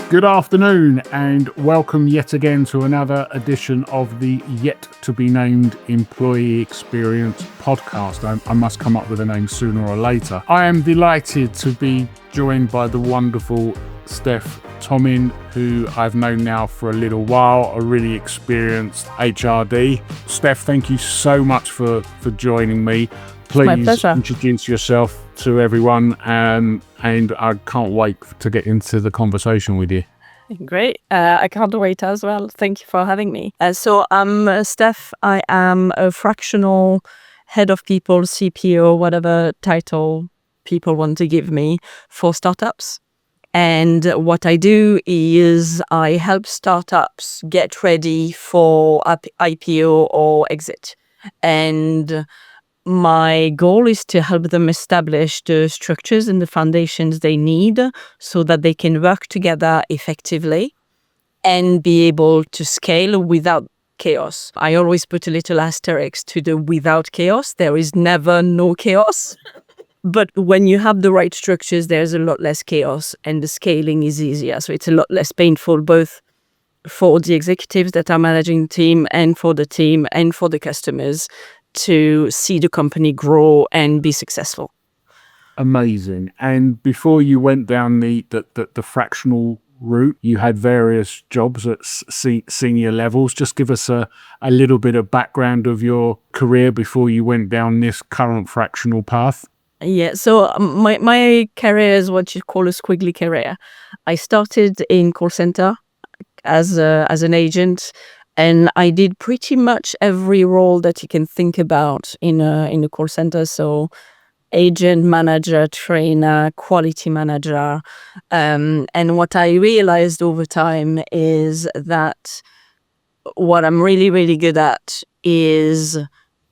Good afternoon and welcome yet again to another edition of the Yet to Be Named Employee Experience podcast. I must come up with a name sooner or later. I am delighted to be joined by the wonderful Steph Thommen, who I've known now for a little while, a really experienced HRD. Steph, thank you so much for joining me. Please introduce yourself to everyone, and I can't wait to get into the conversation with you. Great. I can't wait as well. Thank you for having me. So I'm Steph. I am a fractional head of people, CPO, whatever title people want to give me for startups. And what I do is I help startups get ready for IPO or exit. And my goal is to help them establish the structures and the foundations they need so that they can work together effectively and be able to scale without chaos. I always put a little asterisk to the without chaos. There is never no chaos. But when you have the right structures, there's a lot less chaos and the scaling is easier. So it's a lot less painful, both for the executives that are managing the team and for the team and for the customers, to see the company grow and be successful. Amazing. And before you went down the fractional route, you had various jobs at senior levels. Just give us a little bit of background of your career before you went down this current fractional path. Yeah, so my career is what you call a squiggly career. I started in call center as an agent. And I did pretty much every role that you can think about in a call center. So agent, manager, trainer, quality manager. And what I realized over time is that what I'm really, really good at is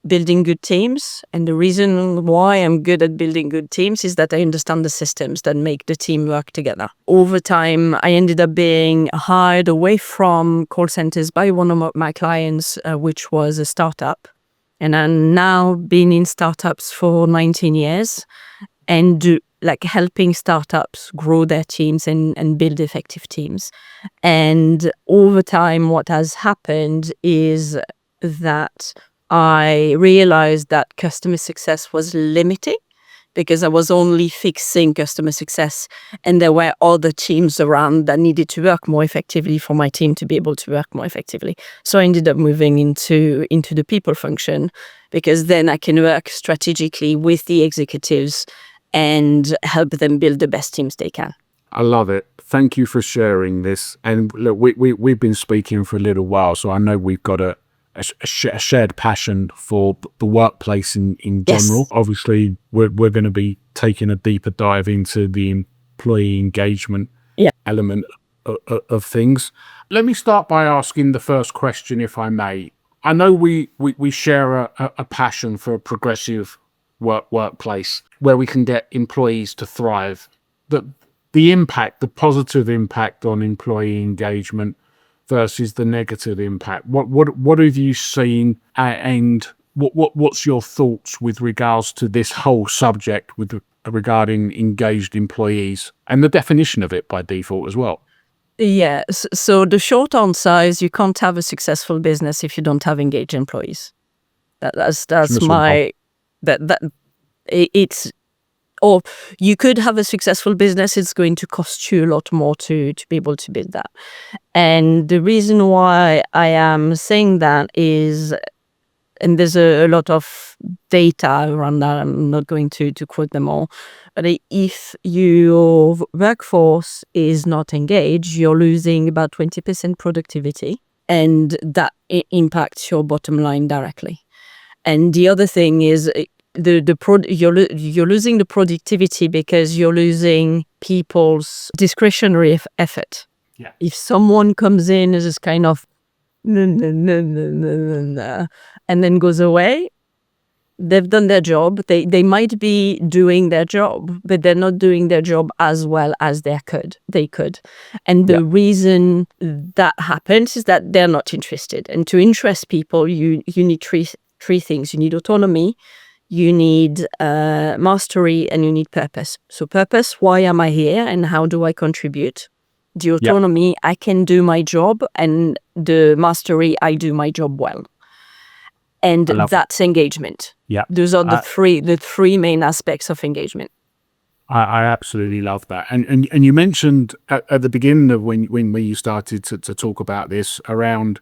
building good teams. And the reason why I'm good at building good teams is that I understand the systems that make the team work together. Over time, I ended up being hired away from call centers by one of my clients, which was a startup. And I've now been in startups for 19 years and helping startups grow their teams and build effective teams. And over time, what has happened is that I realized that customer success was limiting because I was only fixing customer success and there were other teams around that needed to work more effectively for my team to be able to work more effectively. So I ended up moving into the people function because then I can work strategically with the executives and help them build the best teams they can. I love it. Thank you for sharing this. And look, we've been speaking for a little while, so I know we've got a shared passion for the workplace in general. Yes. Obviously, we're going to be taking a deeper dive into the employee engagement element of things. Let me start by asking the first question, if I may. I know we share a passion for a progressive workplace where we can get employees to thrive. The impact, the positive impact on employee engagement versus the negative impact. What have you seen, and what's your thoughts with regards to this whole subject regarding engaged employees and the definition of it by default as well? Yeah. So the short answer is you can't have a successful business if you don't have engaged employees. Or you could have a successful business, it's going to cost you a lot more to be able to build that. And the reason why I am saying that is, and there's a lot of data around that, I'm not going to quote them all, but if your workforce is not engaged, you're losing about 20% productivity, and that impacts your bottom line directly. And the other thing is, you're losing the productivity because you're losing people's discretionary effort. Yeah. If someone comes in as this kind of and then goes away, they've done their job. They might be doing their job, but they're not doing their job as well as they could. And the reason that happens is that they're not interested. And to interest people, you need three things. You need autonomy, you need mastery, and you need purpose. So purpose, why am I here and how do I contribute? the autonomy, I can do my job, and the mastery, I do my job well. And that's engagement. Yeah. Those are the three main aspects of engagement. I absolutely love that. And you mentioned at the beginning of when you started to talk about this around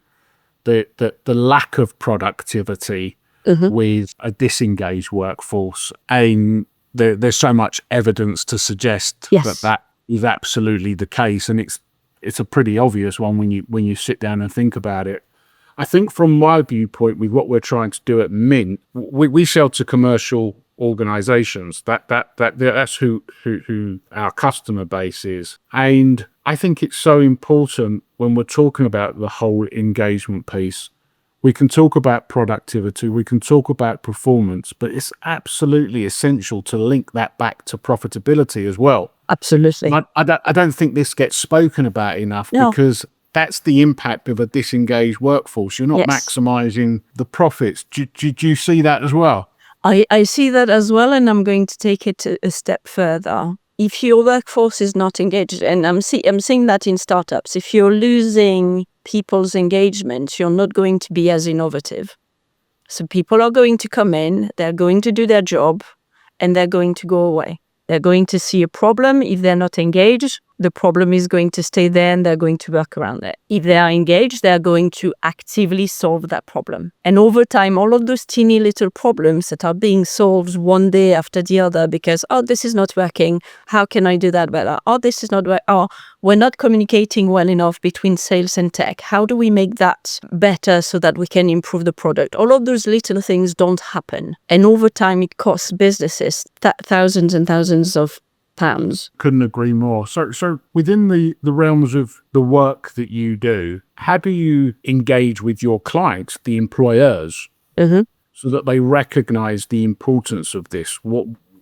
the lack of productivity with a disengaged workforce. And there's so much evidence to suggest that is absolutely the case. And it's a pretty obvious one when you sit down and think about it. I think from my viewpoint, with what we're trying to do at Mint, we sell to commercial organizations. That's who our customer base is. And I think it's so important when we're talking about the whole engagement piece. We can talk about productivity, we can talk about performance, but it's absolutely essential to link that back to profitability as well. Absolutely. I don't think this gets spoken about enough because that's the impact of a disengaged workforce. You're not maximizing the profits. Do you see that as well? I see that as well, and I'm going to take it a step further. If your workforce is not engaged, and I'm seeing that in startups, if you're losing people's engagement, you're not going to be as innovative. So people are going to come in, they're going to do their job, and they're going to go away. They're going to see a problem. If they're not engaged, the problem is going to stay there and they're going to work around it. If they are engaged, they're going to actively solve that problem. And over time, all of those teeny little problems that are being solved one day after the other because, this is not working. How can I do that better? This is not working. We're not communicating well enough between sales and tech. How do we make that better so that we can improve the product? All of those little things don't happen. And over time, it costs businesses thousands and thousands of pounds. Couldn't agree more. So within the realms of the work that you do, how do you engage with your clients, the employers, so that they recognize the importance of this?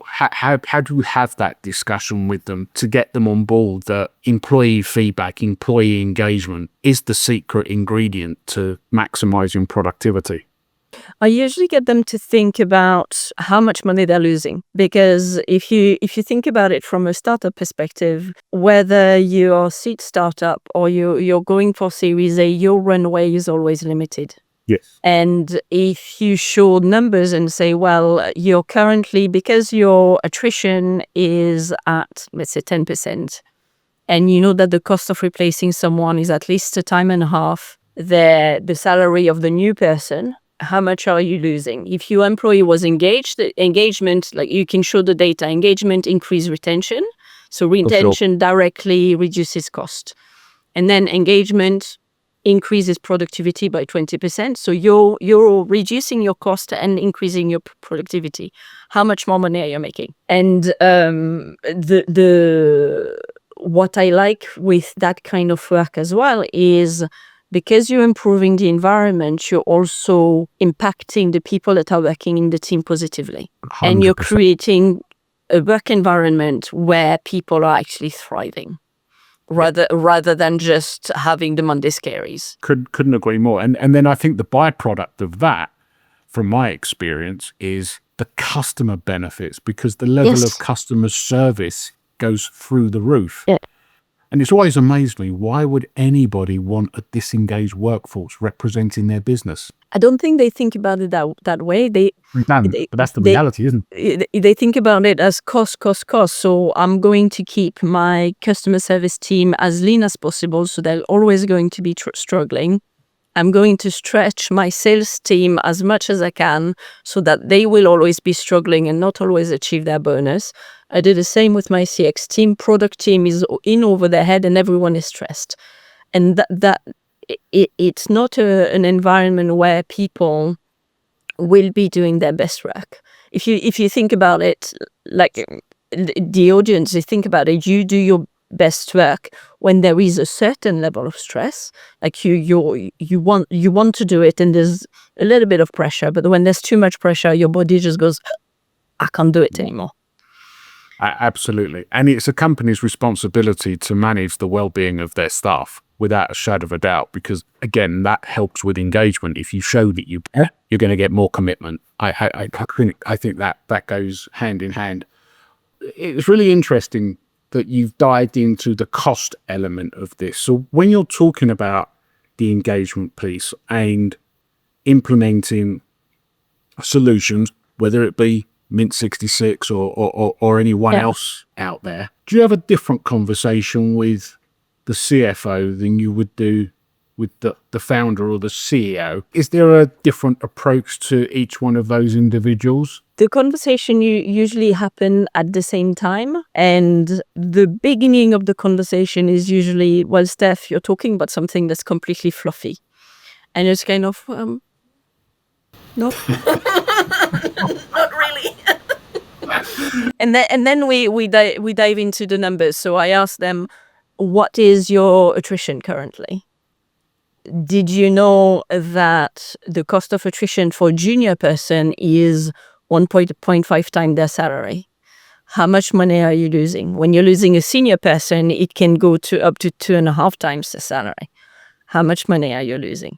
How do you have that discussion with them to get them on board that employee feedback, employee engagement is the secret ingredient to maximizing productivity? I usually get them to think about how much money they're losing, because if you think about it from a startup perspective, whether you're a seed startup or you're going for Series A, your runway is always limited. Yes. And if you show numbers and say, well, you're currently, because your attrition is at, let's say, 10%, and you know that the cost of replacing someone is at least a time and a half the salary of the new person, how much are you losing? If your employee was engaged, the engagement, like you can show the data, engagement increase retention. So retention directly reduces cost. And then engagement increases productivity by 20%. So you're reducing your cost and increasing your productivity. How much more money are you making? And what I like with that kind of work as well is, because you're improving the environment, you're also impacting the people that are working in the team positively. 100%. And you're creating a work environment where people are actually thriving rather than just having the Monday scaries. Couldn't agree more. And then I think the byproduct of that, from my experience, is the customer benefits, because the level of customer service goes through the roof. Yeah. And it's always amazed me, why would anybody want a disengaged workforce representing their business? I don't think they think about it that way. But that's the reality, isn't it? They think about it as cost. So I'm going to keep my customer service team as lean as possible, so they're always going to be struggling. I'm going to stretch my sales team as much as I can so that they will always be struggling and not always achieve their bonus. I do the same with my CX team. Product team is in over their head and everyone is stressed. And it's not an environment where people will be doing their best work. If you think about it, like the audience, they think about it, you do your best work when there is a certain level of stress, like you want to do it and there's a little bit of pressure, but when there's too much pressure, your body just goes, I can't do it anymore. Absolutely. And it's a company's responsibility to manage the well-being of their staff without a shadow of a doubt, because again, that helps with engagement. If you show that you're going to get more commitment. I think that goes hand in hand. It's really interesting that you've dived into the cost element of this. So when you're talking about the engagement piece and implementing solutions, whether it be Mint 66 or anyone else out there, do you have a different conversation with the CFO than you would do with the founder or the CEO? Is there a different approach to each one of those individuals? The conversation usually happen at the same time, and the beginning of the conversation is usually, well, Steph, you're talking about something that's completely fluffy, and it's kind of no, not really. and then we dive into the numbers. So I ask them, what is your attrition currently? Did you know that the cost of attrition for a junior person is 1.5 times their salary? How much money are you losing? When you're losing a senior person, it can go to up to 2.5 times the salary. How much money are you losing?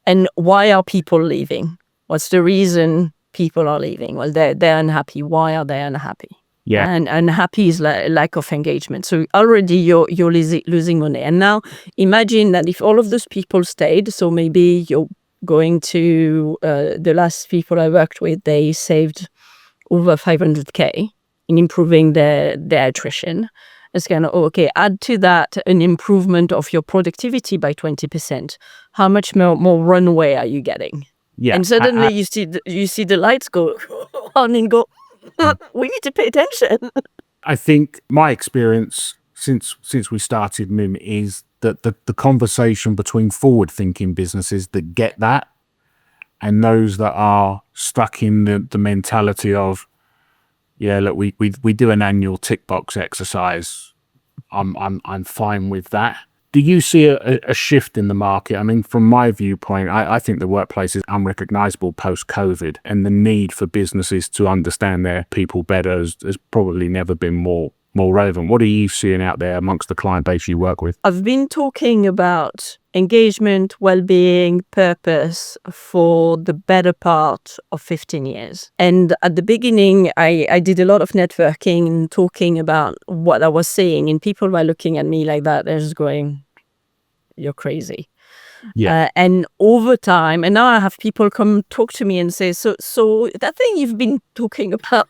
And why are people leaving? What's the reason people are leaving? Well, they're unhappy. Why are they unhappy? Yeah. And unhappy is lack of engagement. So already you're losing money. And now imagine that if all of those people stayed, so maybe you're going to the last people I worked with, they saved over 500K in improving their attrition. It's kind of, okay, add to that an improvement of your productivity by 20%. How much more runway are you getting? Yeah. And suddenly you see the lights go on and go, we need to pay attention. I think my experience since we started MIM is that the conversation between forward-thinking businesses that get that and those that are stuck in the mentality of, yeah, look, we do an annual tick box exercise. I'm fine with that. Do you see a shift in the market? I mean, from my viewpoint, I think the workplace is unrecognizable post-COVID, and the need for businesses to understand their people better has probably never been more relevant. What are you seeing out there amongst the client base you work with? I've been talking about engagement, well-being, purpose for the better part of 15 years. And at the beginning, I did a lot of networking and talking about what I was saying, and people were looking at me like that. They're just going, you're crazy. Yeah. And over time, and now I have people come talk to me and say, so that thing you've been talking about.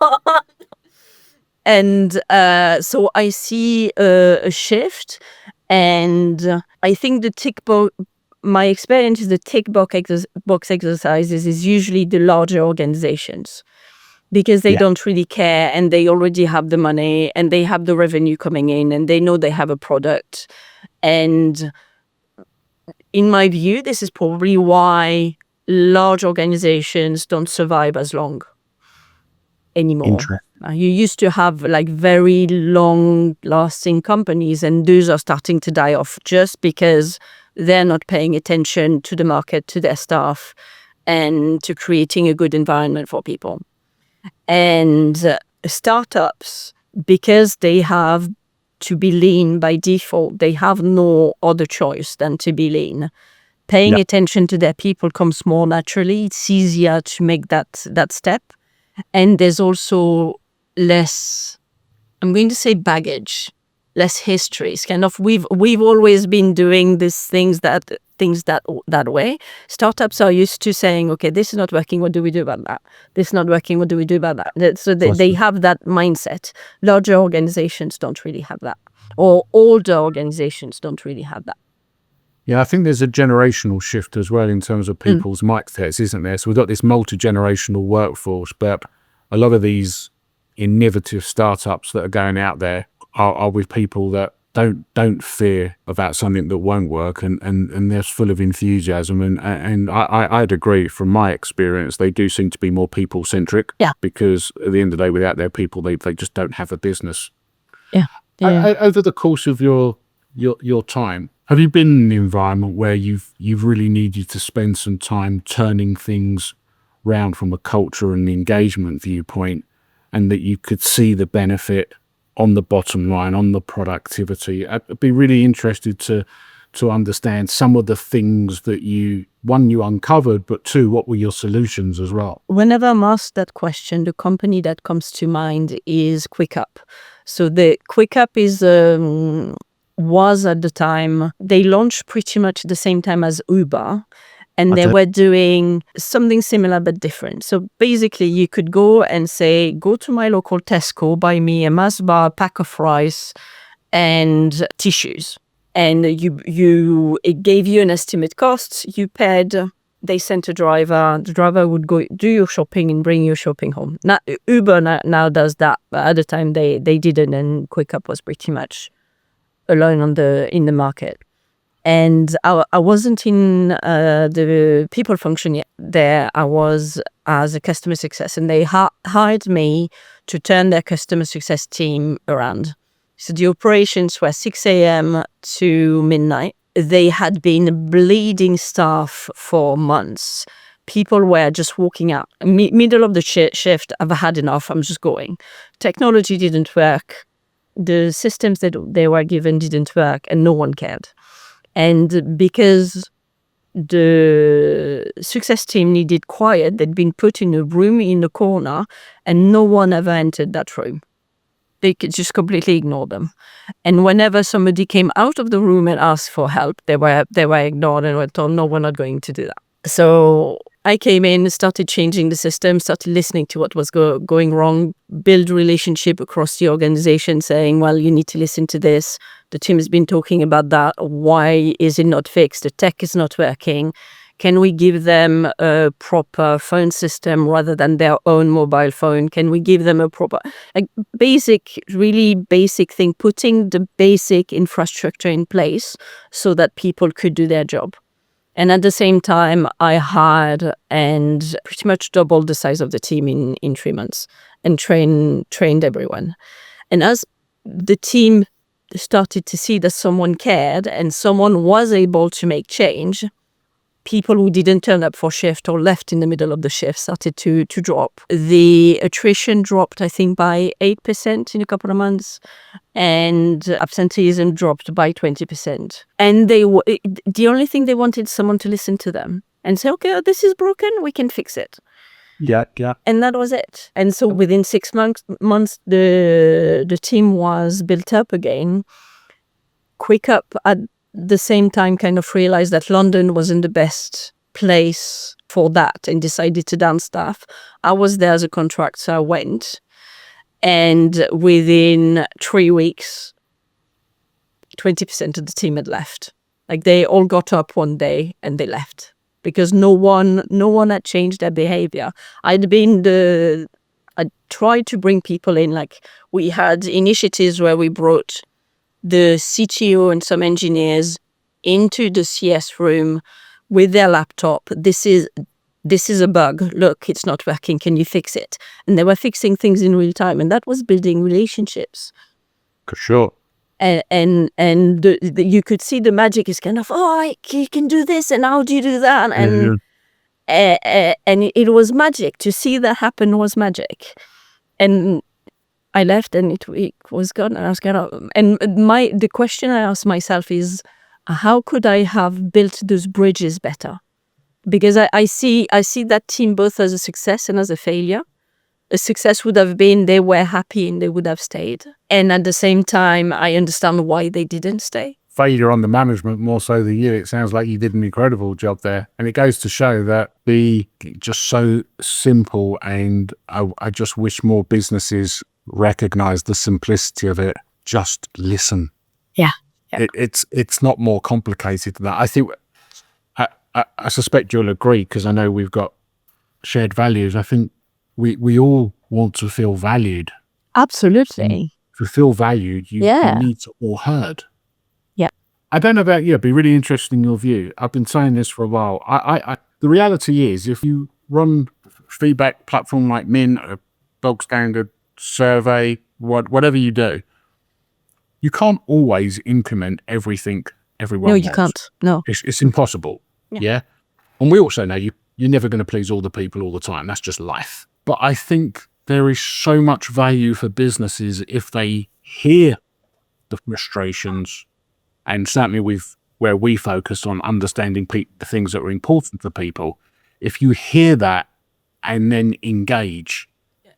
And so I see a shift, and I think my experience is the tick box exercises is usually the larger organizations, because they don't really care, and they already have the money and they have the revenue coming in, and they know they have a product. And in my view, this is probably why large organizations don't survive as long anymore. You used to have like very long-lasting companies, and those are starting to die off just because they're not paying attention to the market, to their staff, and to creating a good environment for people. And startups, because they have to be lean by default, they have no other choice than to be lean. Paying attention to their people comes more naturally. It's easier to make that step. And there's also less, I'm going to say baggage, less history. It's kind of, we've always been doing these things that way. Startups are used to saying, okay, this is not working, what do we do about that? This is not working, what do we do about that? So they have that mindset. Larger organizations don't really have that, or older organizations don't really have that. Yeah, I think there's a generational shift as well in terms of people's mindsets, isn't there? So we've got this multi-generational workforce, but a lot of these innovative startups that are going out there are with people that don't fear about something that won't work, and they're full of enthusiasm. And I'd agree, from my experience, they do seem to be more people-centric. Yeah. Because at the end of the day, without their people, they just don't have a business. Yeah. Over the course of your time, have you been in an environment where you've really needed to spend some time turning things round from a culture and engagement viewpoint, and that you could see the benefit on the bottom line, on the productivity? I'd be really interested to to understand some of the things that you uncovered, but two, what were your solutions as well? Whenever I'm asked that question, the company that comes to mind is QuickUp. So the QuickUp was at the time, they launched pretty much the same time as Uber. And they were doing something similar but different. So basically, you could go and say, go to my local Tesco, buy me a Mars bar, a pack of rice, and tissues. And it gave you an estimate cost. You paid. They sent a driver. The driver would go do your shopping and bring your shopping home. Now, Uber now does that, but at the time they didn't, and QuickUp was pretty much alone in the market. And I wasn't in the people function yet there. I was as a customer success, and they hired me to turn their customer success team around. So the operations were 6 a.m. to midnight. They had been bleeding staff for months. People were just walking out. Middle of the shift, I've had enough, I'm just going. Technology didn't work. The systems that they were given didn't work, and no one cared. And because the success team needed quiet, they'd been put in a room in the corner, and no one ever entered that room. They could just completely ignore them. And whenever somebody came out of the room and asked for help, they were ignored and were told, no, we're not going to do that. So I came in, started changing the system, started listening to what was going wrong, build relationship across the organization, saying, well, you need to listen to this. The team has been talking about that. Why is it not fixed? The tech is not working. Can we give them a proper phone system rather than their own mobile phone? Can we give them a proper, really basic thing, putting the basic infrastructure in place so that people could do their job? And at the same time, I hired and pretty much doubled the size of the team in 3 months and trained everyone. And as the team started to see that someone cared and someone was able to make change, people who didn't turn up for shift or left in the middle of the shift started to drop. The attrition dropped, I think, by 8% in a couple of months, and absenteeism dropped by 20%. And the only thing they wanted someone to listen to them and say, okay, this is broken, we can fix it. Yeah. And that was it. And so within 6 months, the team was built up again. QuickUp at the same time kind of realized that London wasn't the best place for that and decided to down staff. I was there as a contractor, so I went. And within 3 weeks, 20% of the team had left. They all got up one day and they left because no one had changed their behavior. I tried to bring people in. We had initiatives where we brought the CTO and some engineers into the CS room with their laptop. This is a bug. Look, it's not working. Can you fix it? And they were fixing things in real time, and that was building relationships. For sure. And you could see the magic is kind of, you can do this, and how do you do that? And and it was magic. To see that happen was magic. And I left and it was gone, and I was kind of, and the question I asked myself is, how could I have built those bridges better? Because I see that team both as a success and as a failure. A success would have been they were happy and they would have stayed. And at the same time, I understand why they didn't stay. Failure on the management more so than you. It sounds like you did an incredible job there. And it goes to show that just so simple, and I just wish more businesses recognize the simplicity of it. Just listen. Yeah. It's not more complicated than that. I think I suspect you'll agree, because I know we've got shared values. I think we all want to feel valued. Absolutely. To feel valued, you need to feel heard. Yeah. I don't know about you. It'd be really interesting in your view. I've been saying this for a while. The reality is, if you run feedback platform like Mint, a bog standard survey, whatever you do, you can't always implement everything everyone wants. No, you can't. No. It's impossible. Yeah. And we also know you're never going to please all the people all the time. That's just life. But I think there is so much value for businesses if they hear the frustrations, and certainly with where we focus on understanding the things that are important to people. If you hear that and then engage,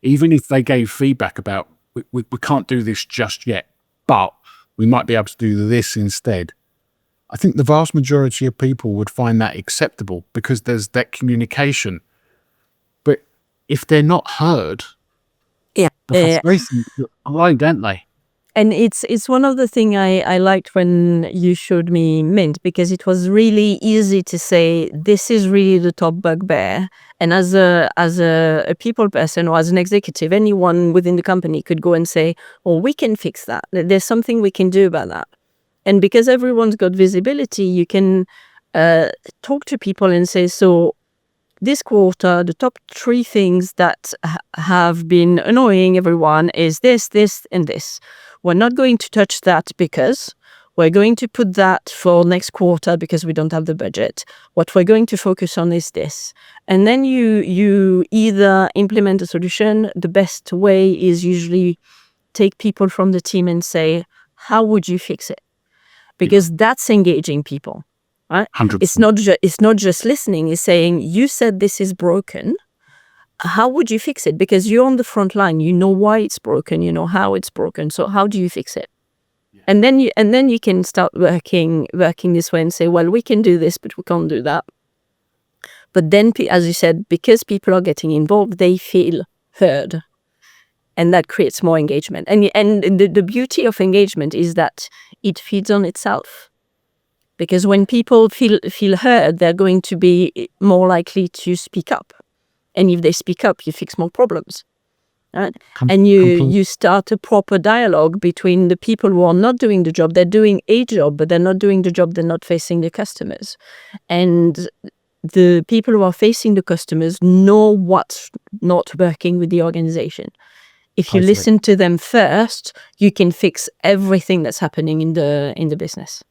even if they gave feedback about, we can't do this just yet, but we might be able to do this instead. I think the vast majority of people would find that acceptable because there's that communication. But if they're not heard, the frustration, why don't they? And it's one of the things I liked when you showed me Mint, because it was really easy to say, this is really the top bugbear. And as a people person or as an executive, anyone within the company could go and say, oh, we can fix that. There's something we can do about that. And because everyone's got visibility, you can talk to people and say, so this quarter, the top 3 things that have been annoying everyone is this, this, and this. We're not going to touch that because we're going to put that for next quarter because we don't have the budget. What we're going to focus on is this. And then you either implement a solution. The best way is usually take people from the team and say, how would you fix it? Because that's engaging people, right? 100%. It's not just listening. It's saying, you said this is broken. How would you fix it? Because you're on the front line. You know why it's broken. You know how it's broken. So how do you fix it? Yeah. And then you can start working this way and say, well, we can do this, but we can't do that. But then, as you said, because people are getting involved, they feel heard, and that creates more engagement. And the beauty of engagement is that it feeds on itself. Because when people feel heard, they're going to be more likely to speak up. And if they speak up, you fix more problems. Right? And you start a proper dialogue between the people who are not doing the job. They're doing a job, but they're not doing the job. They're not facing the customers. And the people who are facing the customers know what's not working with the organization. If you listen to them first, you can fix everything that's happening in the business.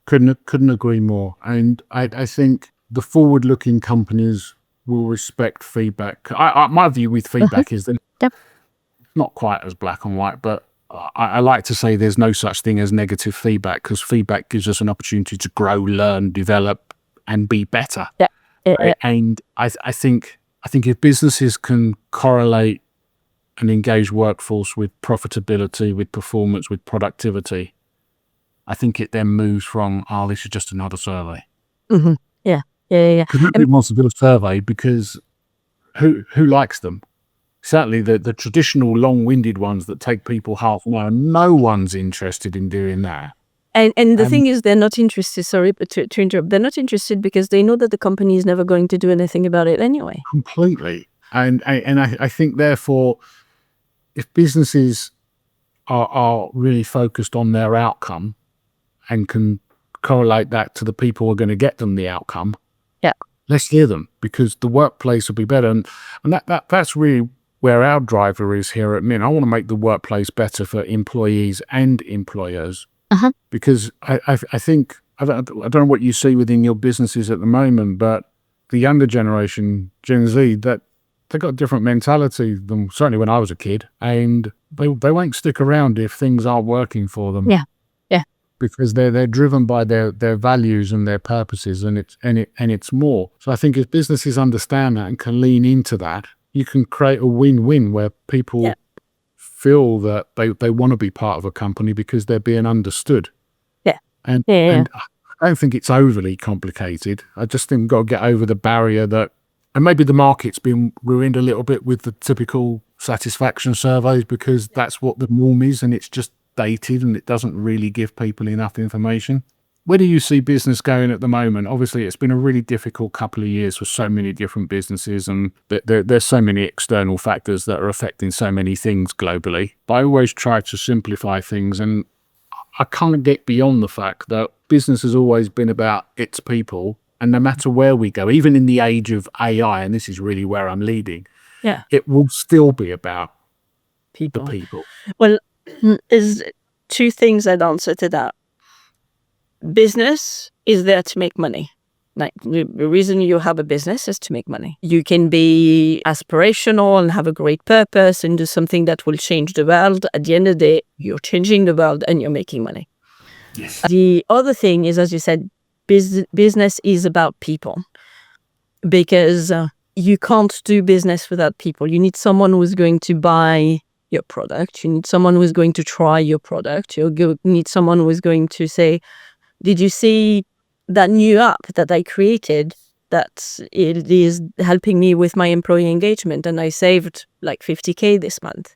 Couldn't agree more. And I think the forward-looking companies will respect feedback. My view with feedback is that it's not quite as black and white, but I like to say there's no such thing as negative feedback, because feedback gives us an opportunity to grow, learn, develop, and be better. And I think if businesses can correlate an engaged workforce with profitability, with performance, with productivity, I think it then moves from, this is just another survey. Mm-hmm. Yeah. Because nobody wants to do a survey, because who likes them? Certainly the traditional long-winded ones that take people half an hour, no one's interested in doing that. And the thing is, they're not interested, sorry, but to interrupt, they're not interested because they know that the company is never going to do anything about it anyway. Completely. And I think, therefore, if businesses are really focused on their outcome and can correlate that to the people who are going to get them the outcome, let's hear them, because the workplace will be better. And that's really where our driver is here at Mint. I want to make the workplace better for employees and employers, because I think, I don't know what you see within your businesses at the moment, but the younger generation, Gen Z, that they've got a different mentality than certainly when I was a kid, and they won't stick around if things aren't working for them. Yeah. Because they're driven by their values and their purposes, and it's more. So I think if businesses understand that and can lean into that, you can create a win-win where people feel that they want to be part of a company because they're being understood. And I don't think it's overly complicated. I just think we've got to get over the barrier that, and maybe the market's been ruined a little bit with the typical satisfaction surveys, because that's what the norm is, and it's just dated and it doesn't really give people enough information. Where do you see business going at the moment? Obviously, it's been a really difficult couple of years for so many different businesses, and there's so many external factors that are affecting so many things globally. But I always try to simplify things, and I can't get beyond the fact that business has always been about its people, and no matter where we go, even in the age of AI, and this is really where I'm leading, it will still be about the people. Well, there's 2 things I'd answer to that. Business is there to make money. Like, the reason you have a business is to make money. You can be aspirational and have a great purpose and do something that will change the world. At the end of the day, you're changing the world and you're making money. Yes. The other thing is, as you said, business is about people, because you can't do business without people. You need someone who's going to buy your product. You need someone who's going to try your product. You need someone who is going to say, did you see that new app that I created that it is helping me with my employee engagement, and I saved like 50K this month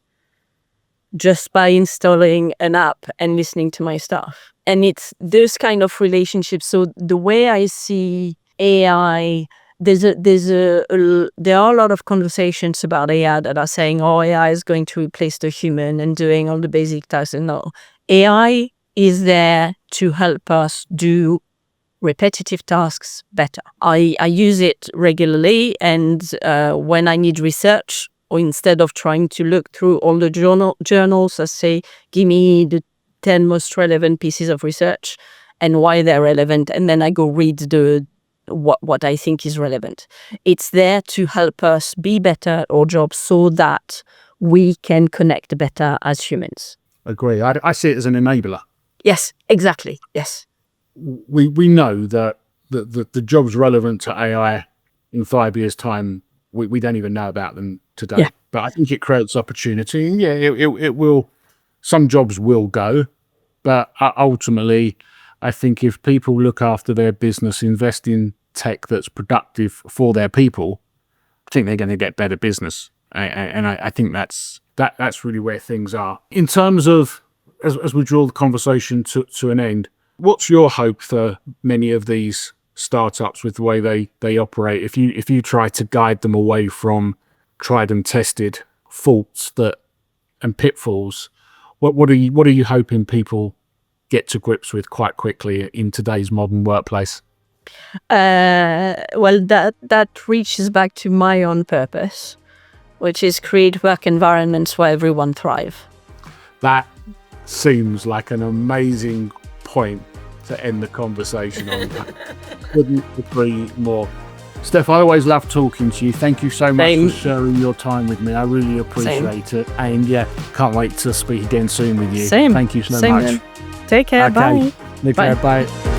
just by installing an app and listening to my staff. And it's those kind of relationships. So the way I see AI, there are a lot of conversations about AI that are saying, oh, AI is going to replace the human and doing all the basic tasks. And no, AI is there to help us do repetitive tasks better. I use it regularly, and when I need research, or instead of trying to look through all the journals, I say, give me the 10 most relevant pieces of research and why they're relevant, and then I go read what I think is relevant. It's there to help us be better at our job so that we can connect better as humans. Agree. I see it as an enabler. Yes, exactly. Yes. We know that the jobs relevant to AI in 5 years' time, we don't even know about them today. Yeah. But I think it creates opportunity. And yeah, it will. Some jobs will go, but ultimately, I think if people look after their business, invest in tech that's productive for their people, I think they're going to get better business. And I think that's really where things are. In terms of, as we draw the conversation to an end, what's your hope for many of these startups with the way they operate? If you try to guide them away from tried and tested faults and pitfalls, what are you hoping people get to grips with quite quickly in today's modern workplace? Well, that reaches back to my own purpose, which is create work environments where everyone thrives. That seems like an amazing point to end the conversation on. Couldn't agree more. Steph, I always love talking to you. Thank you so much for sharing your time with me. I really appreciate it. And yeah, can't wait to speak again soon with you. Same. Thank you so much. Then. Take care. Okay. Bye. Bye. Bye.